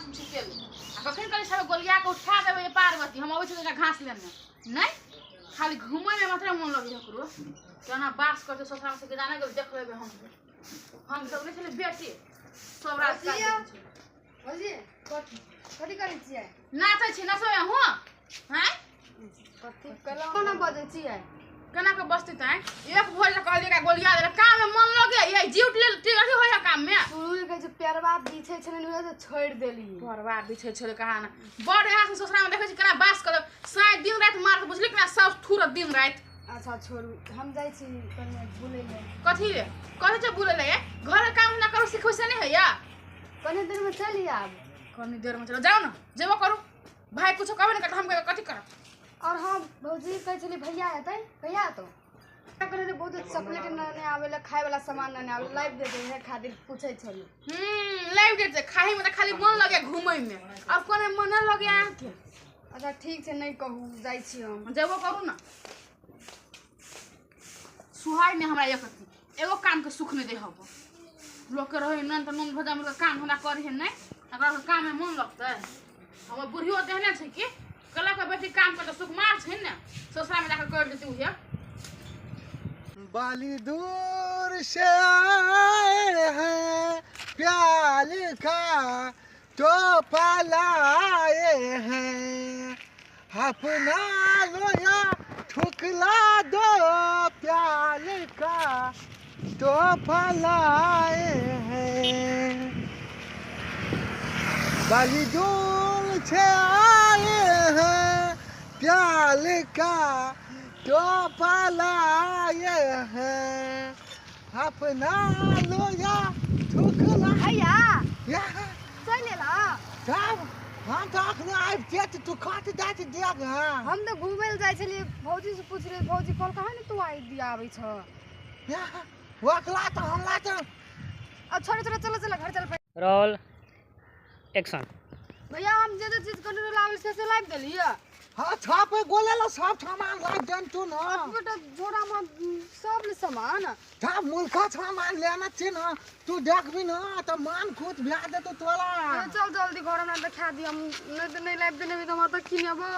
हम छिकेल आ कखन कले सब गोलिया के उठा देबे ये पार्वती हम अबै छै घास लेने नहीं खाली घूमै में मतलब मन लगे करो केना बास करते ससुराल से जाने गेल देख लेबे हम सब ने छले बेटी सब रात का भौजी कथि करै छियै नाचै छी नसो हो हैं कथि कोना बजै छियै केना के बसते तै एक भोर से कहलिए का गोलिया दे काम में मन लगे ये जीव ले अथी होय काम में शुरू के जे प्यारवा बिछे छले ने से छोड़ देली परवा बिछे छले कहा ना बड़ यहाँ से ससुराल में देखै छी केना बास कर साय दिन रात मार के बुझली केना सब ठुर दिन रात अच्छा छोड़ू हम जाई छी कने बुले ले कथि रे कथि छ बुले ले घर काम ना करू सिखै से नहीं है या कने देर में चली आब कनी देर में चलो जाओ ना जेबो करू भाई कुछ कहबे नहीं कर हम कथि कर और हां भौजी कहै छली भैया हेतै कहिया तो करे ने बहुत चॉकलेट ने आवेला खाए वाला सामान ने आवे लाइव दे दे है खातिर पूछै छली लाइव दे दे खाही में खाली मन लगे घुमै में अब कोने मन लगे आ के अच्छा ठीक छै नहीं कहू जाई छी हम जेबो करू ना सुहाय ने हमरा एगो काम के सुख नहीं दे हबो लोग के रहे नन त नन भजा में काम हमरा करे है नहीं अगर काम में मन लगतै हम बुढ़ियो देहने छै कि कला के बेटी काम कर सुख मार छै ने ससुरा में जाकर कर देती हुए बाली दूर से आए हैं प्याल का तो पालाए हैं अपना लोया ठुकला दो प्याल का तो पालाए हैं बाली दूर से आए हैं प्याल का तो पालाए हैं अपना लोया ठुकला भैया या चलेला तब हम तो अखने आबि जेत तू कत जात देग हम तो घूमे ले जाय छली भौजी से पूछ रहे भौजी कल कहां ने तू आई दिया आबै छ या वकला तो हमला तो अब छोड़ छोड़ चलो चलो घर चल रोल एक्शन भैया हम जे चीज करने लावल से लाइव देलिए हां छापे गोलेला सब सामान लाग जन तू न बेटा जोड़ा में सब ले सामान था मुल्का सामान लेना छी न तू देखबी न त मान खुद भ्या दे तो तोला चल जल्दी घर में दिखा दी हम नहीं तो नहीं लाइव देने भी तो हम तो किनेबो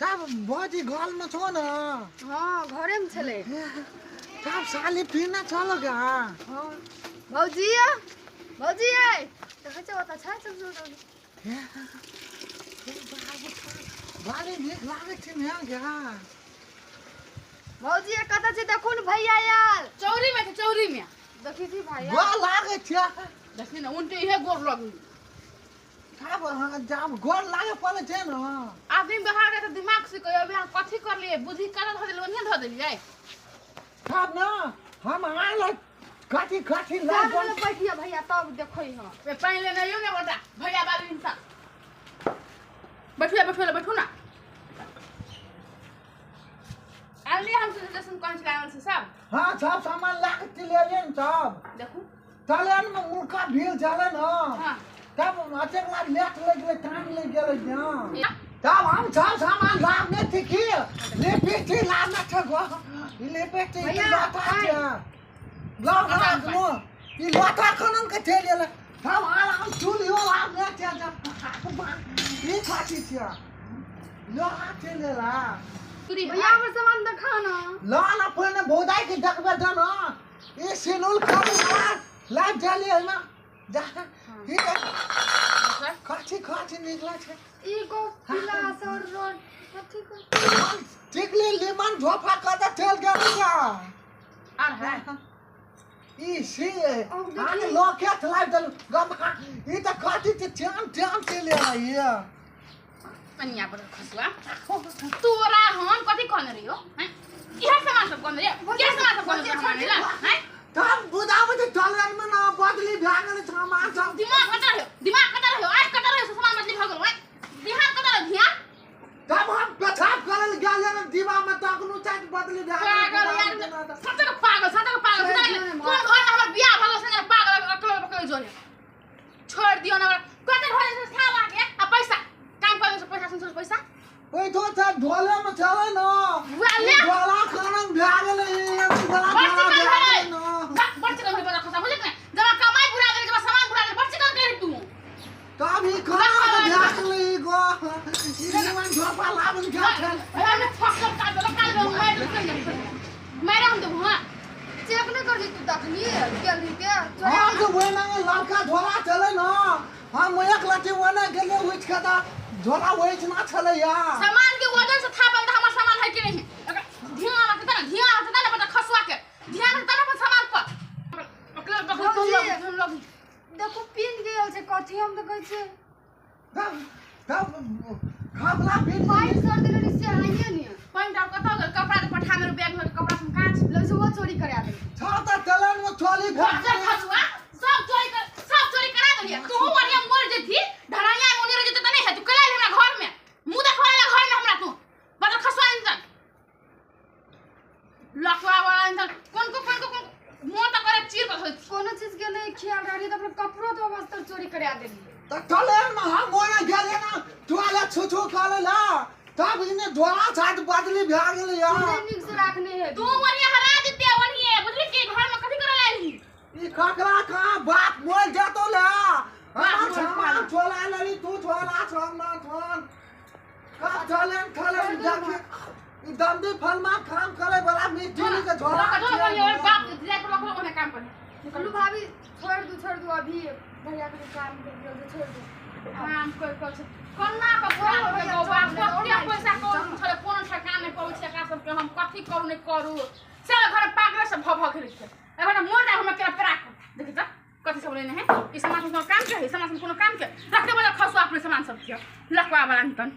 तब भौजी घर में छो न हां घरे में छले तब साली पीना चलो गा हां भौजी भौजी देखे छ ओता छ चल बारे नीक लागे छै न गा भौजी कत छ देखू न भैया यार चौरी में देखी थी भैया गोर लागे छै देखी ना उनटे इहे गोर लगी तब जाम गोर लागे पड़े छै न आदमी बहा के तो दिमाग से कहियो अभी कथि कर लिए बुद्धि कर धऽ देलिए ओनिया धऽ देलिए तब न हम आल कथी लाग चल बैठिए भैया तब देखै हां वे पानी लेने आइयो ना बेटा भैया बाबू इंसान बैठू ना आलिए हम सजेशन कौन चलावल से सब हां सब सामान लाग के ले लेन तब देखू तलन में मुर्गा भील चले न हां तब अचक लाग लेट लगे टाइम लग गेल न तब हम सब सामान लाग ने थी ले पीछे लाग न छ गो ले पीछे लाता छ लाग नो ई लाता खनन के थे ले हम आराम चूलियो लाग ने छ ये खाती छ लो आते ले ला तुरी भैया हमर सामान देखा ना ला ना पहले बोदाई के देखबे द न ई सिनुल कम लाग जाली है ना जा ये खाची निकला छ ई गो पिला सर रोड कथि को टिकली लेमन धोफा कदा चल गया आर है ई से आने लोके थलाइ दल गम ई त खाती त जाम से ले आई कन्या पर खसवा तोरा हम कथि कहने रहियो हैं इहा सामान सब कहने रे के सामान सब कहने सामान ला हैं तब बुदाव त टलन में ना बदली भागल सामान सब दिमाग कटा रहे आज कटा रहे सामान बदली भागल ओए ध्यान कटा रहे ध्यान तब हम पेशाब करल गेल न दीवा में तकनु चाट बदली पागल यार सच्चा पागल कौन घर हमर बियाह भगल से पागल अकल जोने छोड़ दियो ना कते भले से खा लागे आ पैसा काम करे से पैसा सुन पैसा ओइ तो त ढोले में चले न वाले ढोला खानन भागल बच्चे का बड़ा खसा बुझे ना जब कमाई पूरा करके सामान पूरा कर बच्चे का करे तू तब झोपा लावन क्या छल हमने फक्कर काट दो काल में मेरा हम दो हां चेक नहीं कर दी तू तखनी गेल ही के हां जो वेना लड़का झोला चले ना हम एक लटी वने गेले उठ के दा झोला वही ना चले या सामान के वजन से थापल त हमर सामान है कि नहीं ध्यान रखता ना बता खसवा के ध्यान रखता ना सामान पर अकले तुम लोग देखो पिन गेल छै कथि हम तो कहै छै तब खाबला बिन पाइप कर देले से आइए नहीं पॉइंट आप कत गल कपड़ा के पठा में बैग में कपड़ा में कांच लग से वो चोरी करे आ दे छाता चलन में छोली खसवा सब चोरी करा देलिए तू वनिया मर जेथी धराया ओने रह जेते त नहीं है तू कला हमरा घर में मुंह देखवाला घर में हमरा तू बता खसवा इंसान लखवा वाला इंसान कौन मोर त करे चीर कर कोनो चीज के नहीं ख्याल रही तो अपने कपड़ो तो वास्ते चोरी करे आ देली त चलन में हम मोया गेले ना टोले छुछु खाले ला तब इने ढोला छात बदली भा गेले या निक से रखने है तू वनिया हरा देते वनिया बुझली के घर में कथि करे आइली ई ककरा का बाप बोल जातो ला हम सामान छोला लली तू छोला छोना छोन का चलन खलन जाके ई दंदी फलमा काम करे वाला मिट्टी के झोला बाप जाके रखो ओने काम पर निकलू भाभी छोड़ दू अभी भैया के काम कर दियो तो छोड़ दो काम कोई कन्ना का काम के गो बाप कते पैसा करू छले कोन ठका में पहुंच के का सब के हम कथि करू नहीं करू सारा घर पागल से भभ घिर के एखन मोर ना हम के पराक देखि त कथि सब लेने है ई सामान कोनो काम के है सामान कोनो काम के रखते बजा खसवा अपने सामान सब के लखवा वाला तन